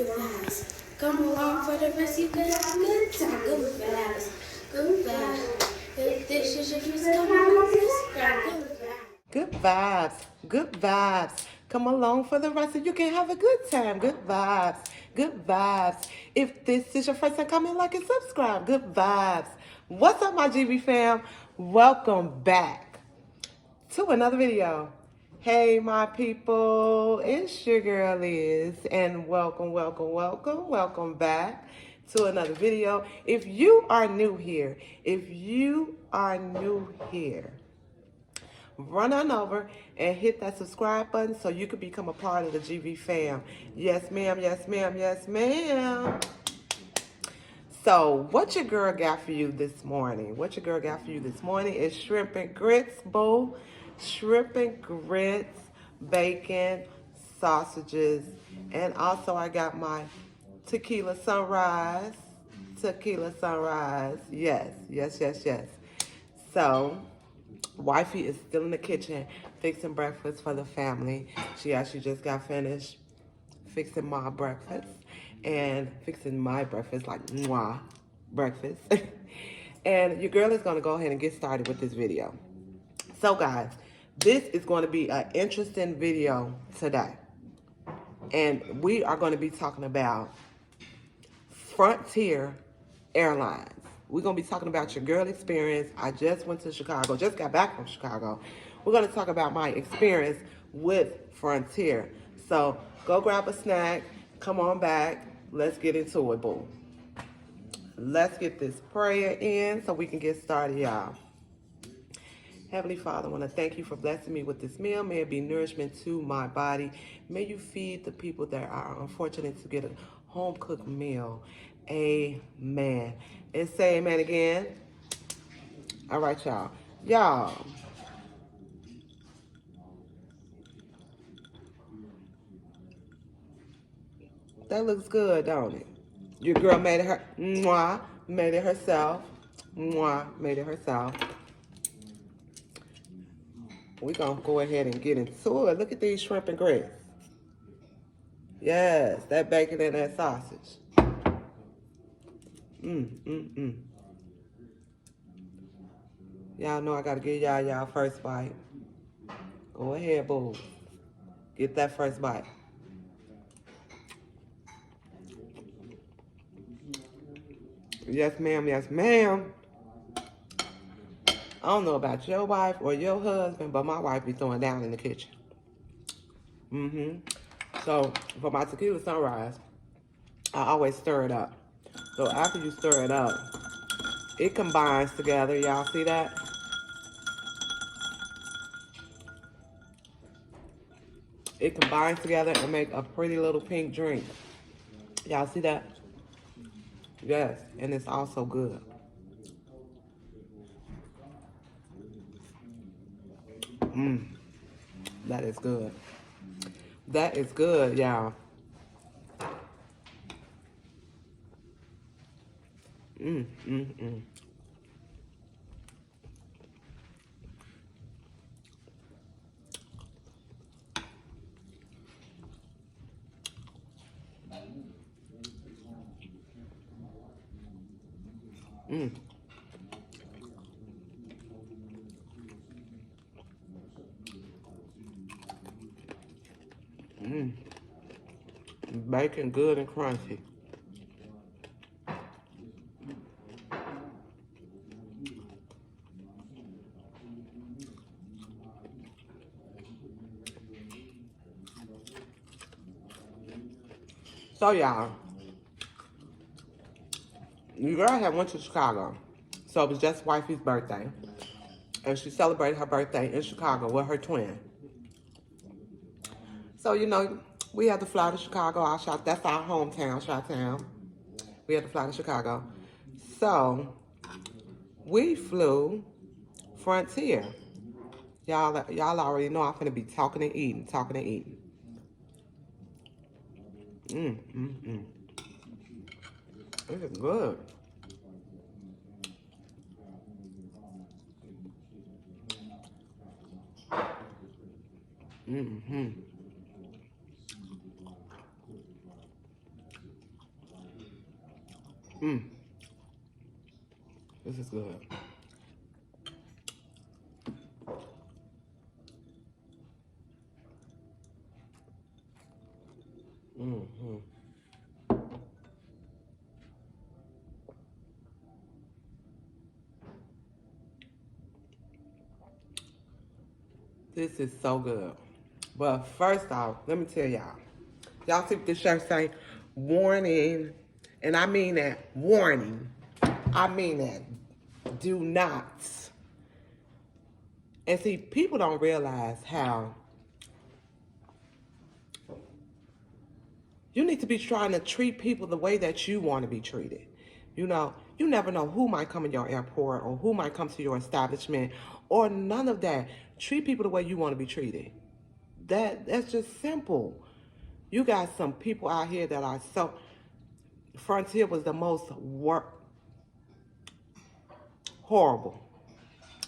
good vibes. Come along for the rest, you can have a good time. Good vibes. Good vibes. If this is your first time on this, good vibes. Good vibes, good vibes. Come along for the rest and you can have a good time. Good vibes, good vibes. If this is your first time coming, like and subscribe. Good vibes. What's up, my GB fam? Welcome back to another video. Hey, my people, it's your girl Liz, and welcome back to another video. If you are new here, run on over and hit that subscribe button so you can become a part of the GV fam. Yes, ma'am, yes, ma'am, yes, ma'am. So, what your girl got for you this morning? What your girl got for you this morning is shrimp and grits, boo. Shrimp and grits, bacon, sausages, and also I got my tequila sunrise. Tequila sunrise. Yes. So, wifey is still in the kitchen fixing breakfast for the family. She actually just got finished fixing my breakfast and fixing my breakfast, like mwah, breakfast. And your girl is going to go ahead and get started with this video. So guys, this is going to be an interesting video today. And we are going to be talking about Frontier Airlines. We're going to be talking about your girl experience. I just went to Chicago, just got back from Chicago. We're going to talk about my experience with Frontier. So go grab a snack, come on back. Let's get into it, boo. Let's get this prayer in so we can get started, y'all. Heavenly Father, I want to thank you for blessing me with this meal. May it be nourishment to my body. May you feed the people that are unfortunate to get a home-cooked meal. Amen. And say amen again. All right, y'all. Y'all. That looks good, don't it? Your girl made it her, mwah, made it herself. Mwah, made it herself. We're going to go ahead and get into it. Look at these shrimp and grits. Yes, that bacon and that sausage. Y'all know I got to give y'all first bite. Go ahead, boo. Get that first bite. Yes, ma'am. Yes, ma'am. I don't know about your wife or your husband, but my wife be throwing down in the kitchen. So, for my tequila sunrise, I always stir it up. So, after you stir it up, it combines together. Y'all see that? It combines together and make a pretty little pink drink. Y'all see that? Yes, and it's also good. That is good. That is good, y'all. Bacon good and crunchy. So y'all, your girl had went to Chicago. So it was just wifey's birthday. And she celebrated her birthday in Chicago with her twin. So, you know, we had to fly to Chicago. That's our hometown, Chi-Town. We had to fly to Chicago. So we flew Frontier. Y'all already know I'm finna be talking and eating. This is good. This is good. This is so good. But first off, let me tell y'all. Y'all see what this shirt say? Warning. And I mean that. Warning. I mean that. Do not. And see, people don't realize how you need to be trying to treat people the way that you want to be treated. You know, you never know who might come in your airport or who might come to your establishment or none of that. Treat people the way you want to be treated. That's just simple. You got some people out here that are so... Frontier was the most horrible.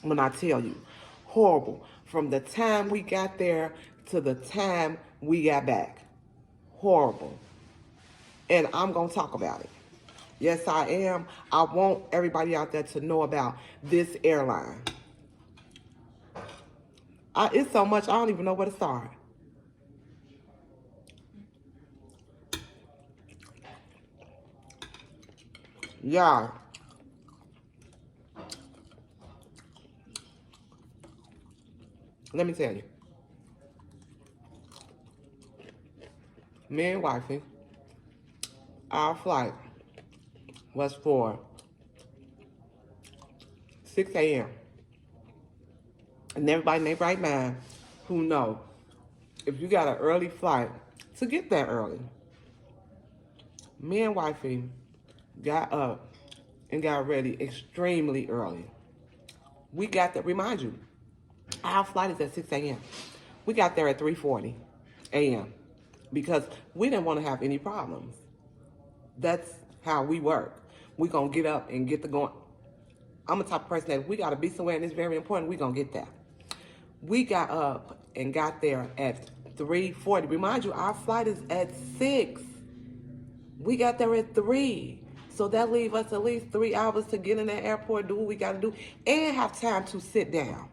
When I tell you, horrible. From the time we got there to the time we got back. Horrible. And I'm going to talk about it. Yes, I am. I want everybody out there to know about this airline. It's so much, I don't even know where to start. Yeah. Let me tell you. Me and wifey, our flight was for 6 a.m. And everybody in their right mind who know if you got an early flight, to get there early. Me and wifey got up and got ready extremely early. We got there, remind you, our flight is at 6 a.m. We got there at 3:40 a.m. because we didn't want to have any problems. That's how we work. We're going to get up and get the going. I'm the type of person that if we got to be somewhere and it's very important, we're going to get there. We got up and got there at 3:40. Remind you, our flight is at 6. We got there at 3. So that leaves us at least 3 hours to get in the airport, do what we got to do, and have time to sit down.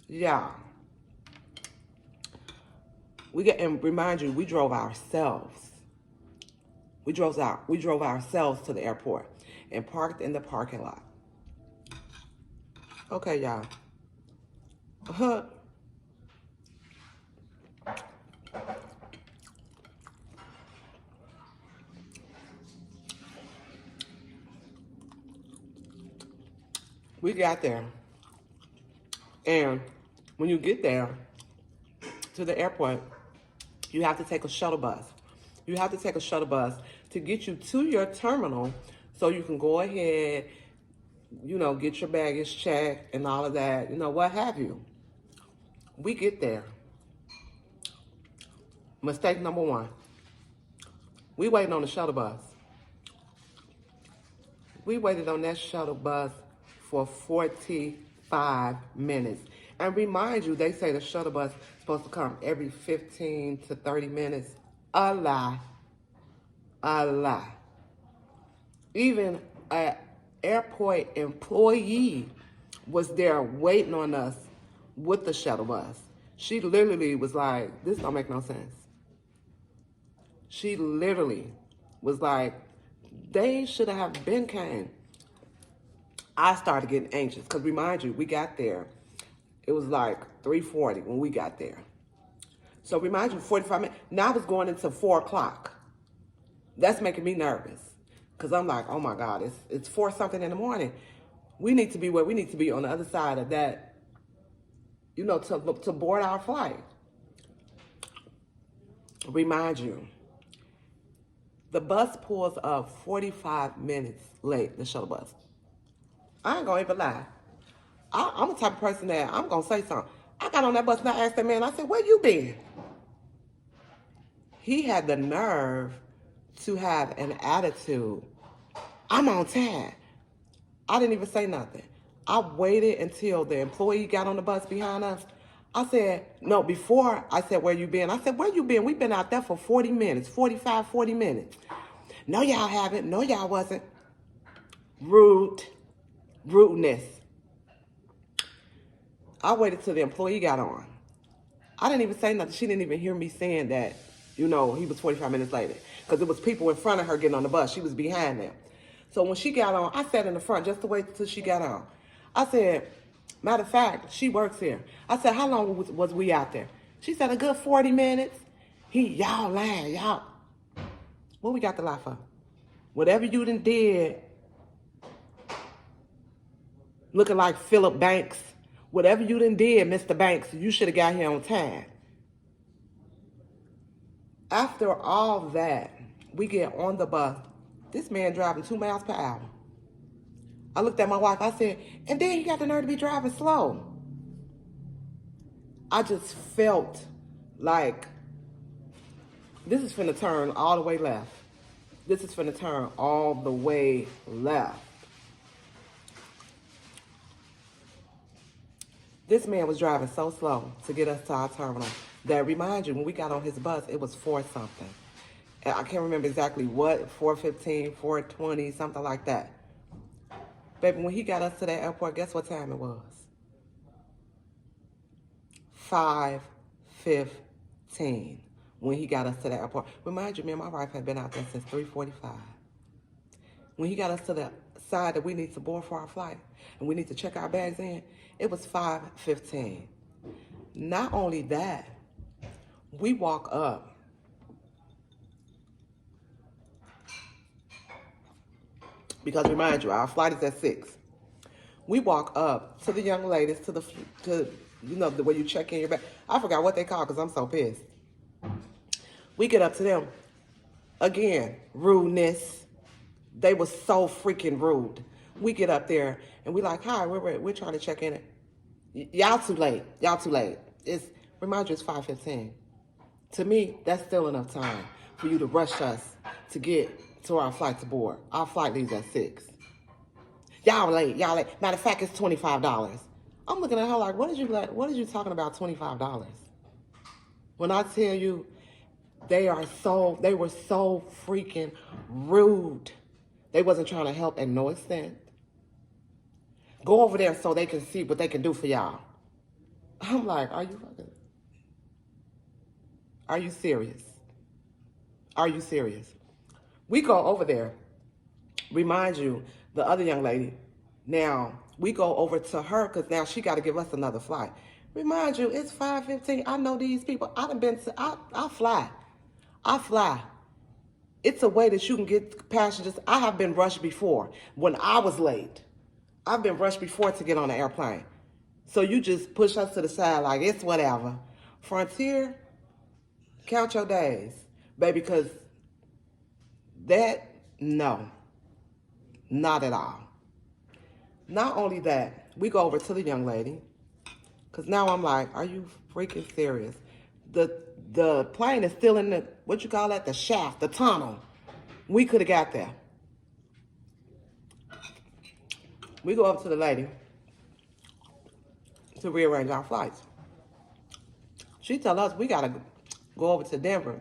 Yeah. And remind you, we drove ourselves. We drove ourselves to the airport and parked in the parking lot. Okay, y'all. We got there. And when you get there to the airport, you have to take a shuttle bus. You have to take a shuttle bus to get you to your terminal so you can go ahead, get your baggage checked and all of that, what have you. We get there. Mistake number 1. We waiting on the shuttle bus. We waited on that shuttle bus for 45 minutes. And remind you, they say the shuttle bus is supposed to come every 15 to 30 minutes. A lie. A lie. Even an airport employee was there waiting on us with the shuttle bus. She literally was like, this don't make no sense. She literally was like, they should have been came. I started getting anxious because remind you, we got there. It was like 3:40 when we got there. So remind you, 45 minutes. Now it's going into 4 o'clock. That's making me nervous because I'm like, oh my God, it's 4 something in the morning. We need to be where we need to be on the other side of that, to board our flight. Remind you, the bus pulls up 45 minutes late, the shuttle bus. I ain't gonna even lie. I'm the type of person that I'm gonna say something. I got on that bus and I asked that man, I said, where you been? He had the nerve to have an attitude. I'm on time. I didn't even say nothing. I waited until the employee got on the bus behind us. I said, no, before I said, where you been? I said, where you been? We've been out there for 40 minutes, 40 minutes. No, y'all haven't. No, y'all wasn't. Rudeness. I waited till the employee got on. I didn't even say nothing. She didn't even hear me saying that, he was 45 minutes later. Because it was people in front of her getting on the bus. She was behind them. So when she got on, I sat in the front just to wait till she got on. I said, matter of fact, she works here. I said, how long was we out there? She said, a good 40 minutes. Y'all lying, y'all. What we got to lie for? Whatever you done did, looking like Philip Banks, whatever you done did, Mr. Banks, you should have got here on time. After all that, we get on the bus. This man driving 2 miles per hour. I looked at my wife, I said, and then he got the nerve to be driving slow. I just felt like this is finna turn all the way left. This is finna turn all the way left. This man was driving so slow to get us to our terminal that, remind you, when we got on his bus, it was 4 something. And I can't remember exactly what, 4:15, 4:20, something like that. Baby, when he got us to that airport, guess what time it was? 5:15 when he got us to the airport. Remind you, me and my wife had been out there since 3:45. When he got us to the side that we need to board for our flight and we need to check our bags in, it was 5:15. Not only that, we walk up. Because remind you, our flight is at 6. We walk up to the young ladies, to the way you check in your bag. I forgot what they call because I'm so pissed. We get up to them. Again, rudeness. They were so freaking rude. We get up there and we like, hi, we're trying to check in. Y'all too late. Y'all too late. Remind you, it's 5:15. To me, that's still enough time for you to rush us to get to our flight to board. Our flight leaves at 6. Y'all late. Matter of fact, it's $25. I'm looking at her like, what is you talking about $25? When I tell you, they were so freaking rude. They wasn't trying to help at no extent. Go over there so they can see what they can do for y'all. I'm like, are you serious? Are you serious? We go over there. Remind you, the other young lady, now we go over to her because now she got to give us another flight. Remind you, it's 5:15. I know these people. I fly. It's a way that you can get passengers. I have been rushed before when I was late. I've been rushed before to get on the airplane. So you just push us to the side like it's whatever. Frontier, count your days, baby, because no, not at all. Not only that, we go over to the young lady, because now I'm like, are you freaking serious? The plane is still in the, what you call that, the shaft, the tunnel. We could have got there. We go up to the lady to rearrange our flights. She tell us we got to go over to Denver.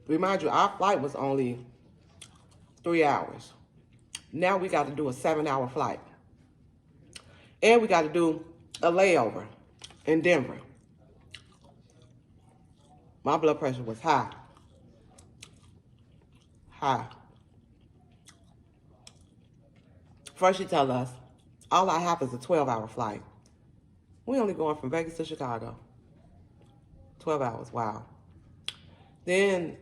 Remind you, our flight was only 3 hours. Now we got to do a 7-hour flight. And we got to do a layover in Denver. My blood pressure was high. First she tell us, all I have is a 12-hour flight. We only going from Vegas to Chicago. 12 hours, wow. Then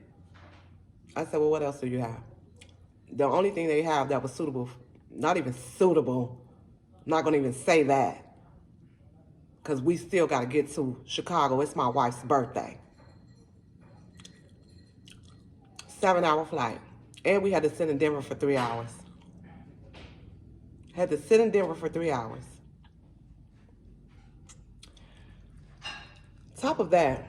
I said, well, what else do you have? The only thing they have that was suitable, not even suitable, not gonna even say that, because we still gotta get to Chicago. It's my wife's birthday. 7-hour flight. And we had to sit in Denver for 3 hours. Had to sit in Denver for 3 hours. Top of that,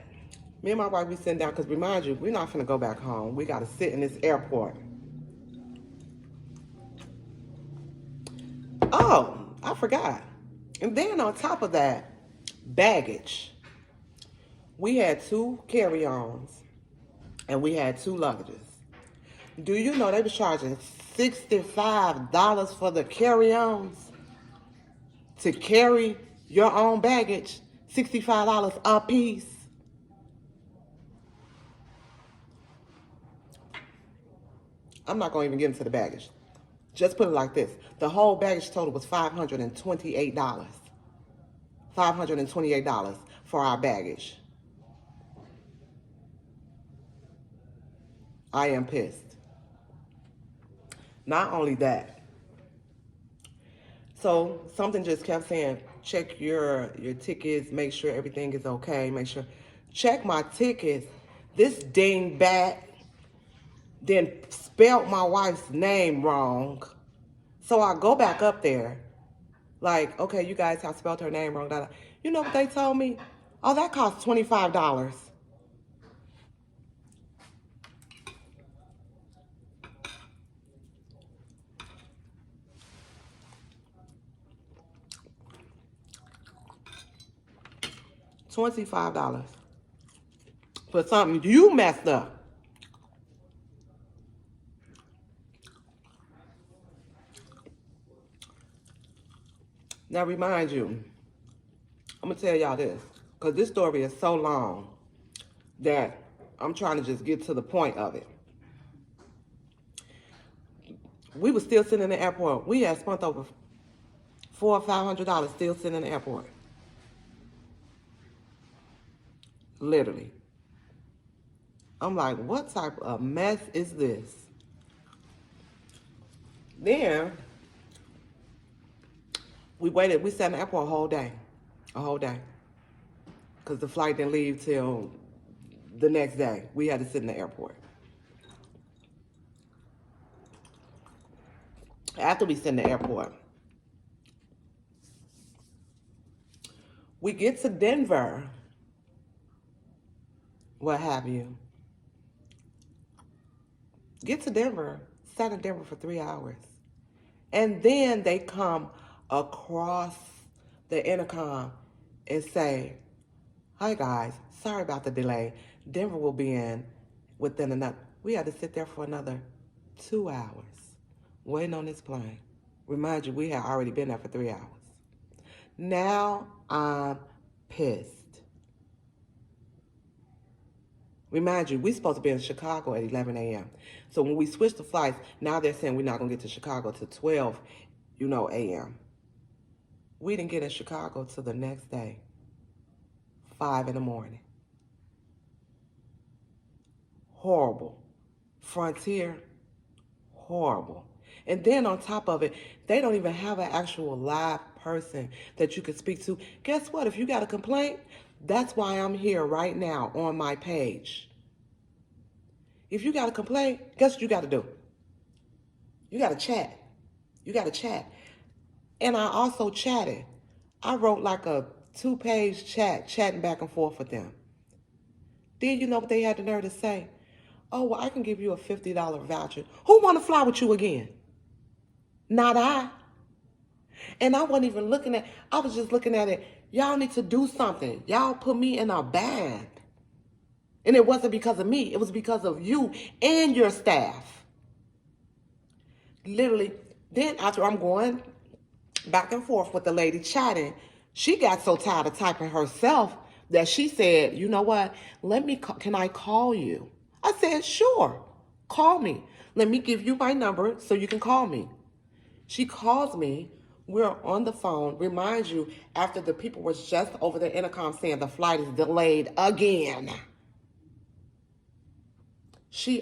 me and my wife, we sitting down, because remind you, we're not finna go back home. We gotta sit in this airport. Oh, I forgot. And then on top of that, baggage. We had 2 carry-ons and we had 2 luggages. Do you know they was charging $65 for the carry-ons? To carry your own baggage, $65 a piece. I'm not going to even get into the baggage. Just put it like this. The whole baggage total was $528. $528 for our baggage. I am pissed. Not only that. So something just kept saying, check your tickets, make sure everything is okay, make sure. Check my tickets. This dingbat then spelled my wife's name wrong. So I go back up there. Like, okay, you guys have spelled her name wrong. You know what they told me? Oh, that costs $25. $25 for something you messed up. Now, remind you, I'm going to tell y'all this, because this story is so long that I'm trying to just get to the point of it. We were still sitting in the airport. We had spent over $400 or $500 still sitting in the airport. Literally. I'm like, what type of mess is this? Then we waited. We sat in the airport a whole day. Because the flight didn't leave till the next day. We had to sit in the airport. After we sit in the airport, we get to Denver, what have you. Get to Denver, sat in Denver for 3 hours. And then they come across the intercom and say, hi guys, sorry about the delay. Denver will be in within another. We had to sit there for another 2 hours waiting on this plane. Remind you, we had already been there for 3 hours. Now I'm pissed. Remind you, we're supposed to be in Chicago at 11 a.m. So when we switch the flights, now they're saying we're not going to get to Chicago till 12, a.m. We didn't get in Chicago till the next day, 5 in the morning. Horrible. Frontier, horrible. And then on top of it, they don't even have an actual live person that you can speak to. Guess what? If you got a complaint, that's why I'm here right now on my page. If you got a complaint, guess what you got to do? You got to chat. You got to chat. And I also chatted. I wrote like a 2-page chat, chatting back and forth with them. Then you know what they had the nerve to say? Oh, well, I can give you a $50 voucher. Who want to fly with you again? Not I. And I wasn't even looking at, I was just looking at it. Y'all need to do something. Y'all put me in a bag. And it wasn't because of me. It was because of you and your staff. Literally, then after I'm going back and forth with the lady chatting, she got so tired of typing herself that she said, you know what, can I call you? I said, sure, call me. Let me give you my number so you can call me. She calls me. We're on the phone. Remind you, after the people were just over the intercom saying the flight is delayed again.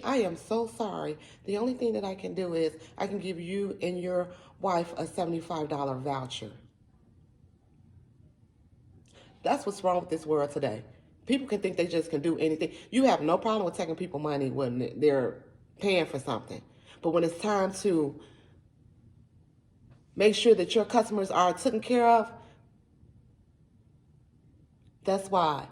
I am so sorry. The only thing that I can do is I can give you and your wife a $75 voucher. That's what's wrong with this world today. People can think they just can do anything. You have no problem with taking people money when they're paying for something. But when it's time to make sure that your customers are taken care of, that's why.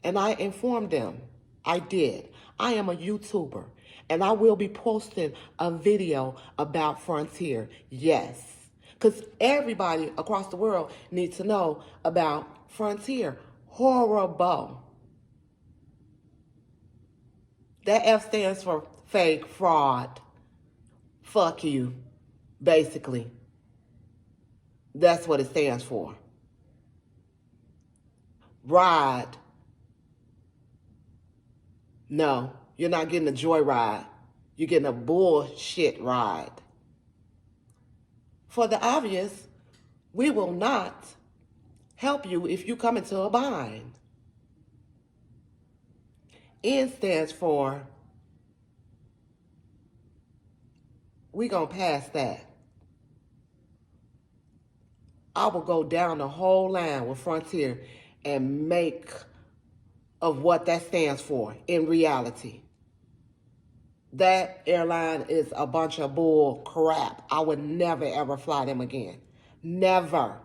And I informed them. I did. I am a YouTuber, and I will be posting a video about Frontier. Yes. Because everybody across the world needs to know about Frontier. Horrible. That F stands for fake fraud. fuck you, basically. That's what it stands for. Ride. No, you're not getting a joy ride. You're getting a bullshit ride. For the obvious, we will not help you if you come into a bind. N stands for, we gonna pass that. I will go down the whole line with Frontier and make of what that stands for in reality. That airline is a bunch of bull crap. I would never ever fly them again. Never.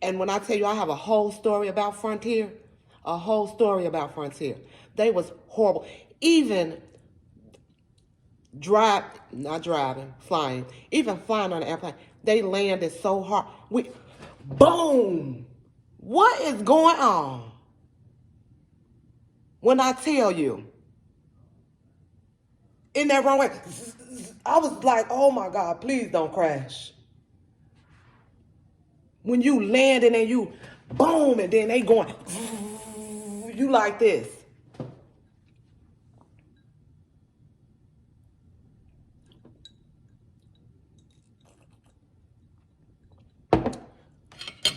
And when I tell you I have a whole story about Frontier, a whole story about Frontier. They was horrible. Even flying, even flying on an airplane, they landed so hard. Boom! What is going on? When I tell you, in that wrong way, I was like, oh my God, please don't crash. When you landing and you boom, and then they going, you like this.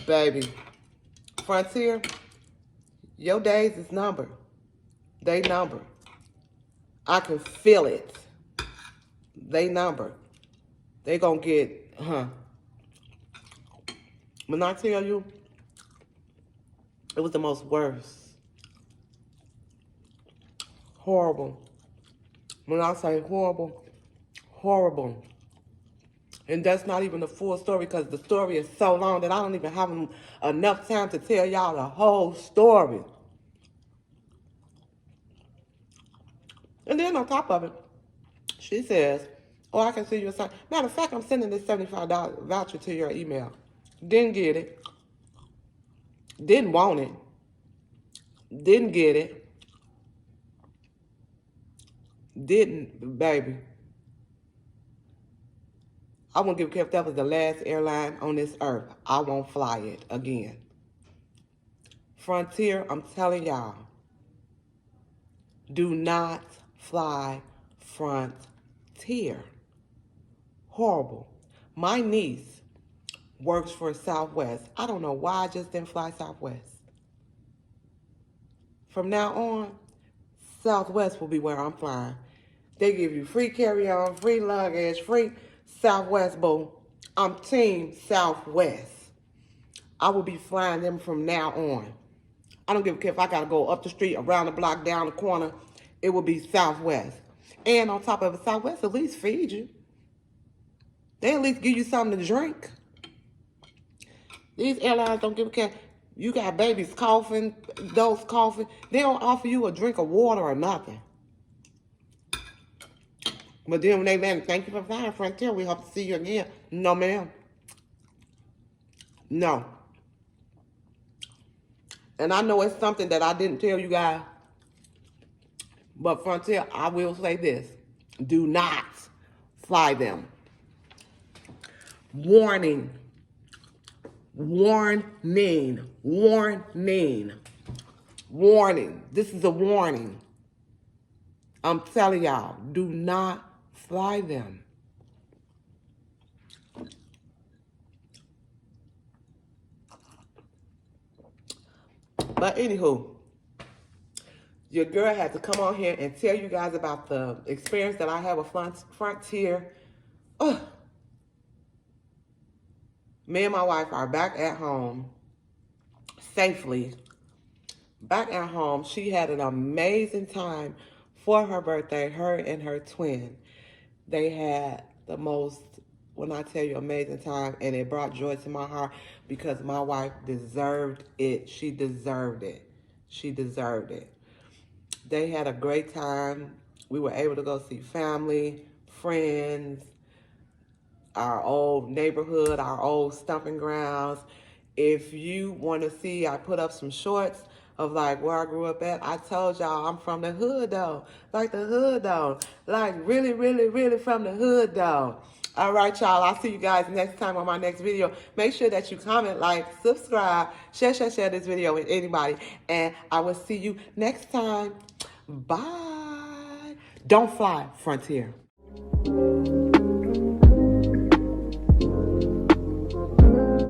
Baby, Frontier, your days is numbered. They numbered. I can feel it. They numbered. They gonna get, When I tell you, it was the most worst. Horrible. When I say horrible, horrible. And that's not even the full story because the story is so long that I don't even have enough time to tell y'all the whole story. And then on top of it, she says, oh, I can see you a sign. Matter of fact, I'm sending this $75 voucher to your email. Didn't get it. Didn't want it. Didn't get it. Didn't, baby. I wouldn't give a care if that was the last airline on this earth. I won't fly it again. Frontier, I'm telling y'all, do not fly Frontier. Horrible. My niece works for Southwest. I don't know why I just didn't fly Southwest. From now on, Southwest will be where I'm flying. They give you free carry-on, free luggage, free Southwest, boo. I'm team Southwest. I will be flying them from now on. I don't give a care if I got to go up the street, around the block, down the corner. It will be Southwest. And on top of it, Southwest at least feed you. They at least give you something to drink. These airlines don't give a care. You got babies coughing, adults coughing. They don't offer you a drink of water or nothing. But then when they land, thank you for flying Frontier. We hope to see you again. No, ma'am. No. And I know it's something that I didn't tell you guys. But Frontier, I will say this. Do not fly them. Warning. Warning. Warning. Warning. This is a warning. I'm telling y'all, do not fly them. But anywho, your girl had to come on here and tell you guys about the experience that I had with Frontier. Ugh. Me and my wife are back at home safely. Back at home, she had an amazing time for her birthday, her and her twin. They had the most, when I tell you, amazing time, and it brought joy to my heart because my wife deserved it. She deserved it. She deserved it. They had a great time. We were able to go see family, friends, our old neighborhood, our old stomping grounds. If you want to see, I put up some shorts of like where I grew up at. I told y'all I'm from the hood though. Like the hood though. Like really, really, really from the hood though. All right, y'all. I'll see you guys next time on my next video. Make sure that you comment, like, subscribe, share this video with anybody. And I will see you next time. Bye. Don't fly, Frontier.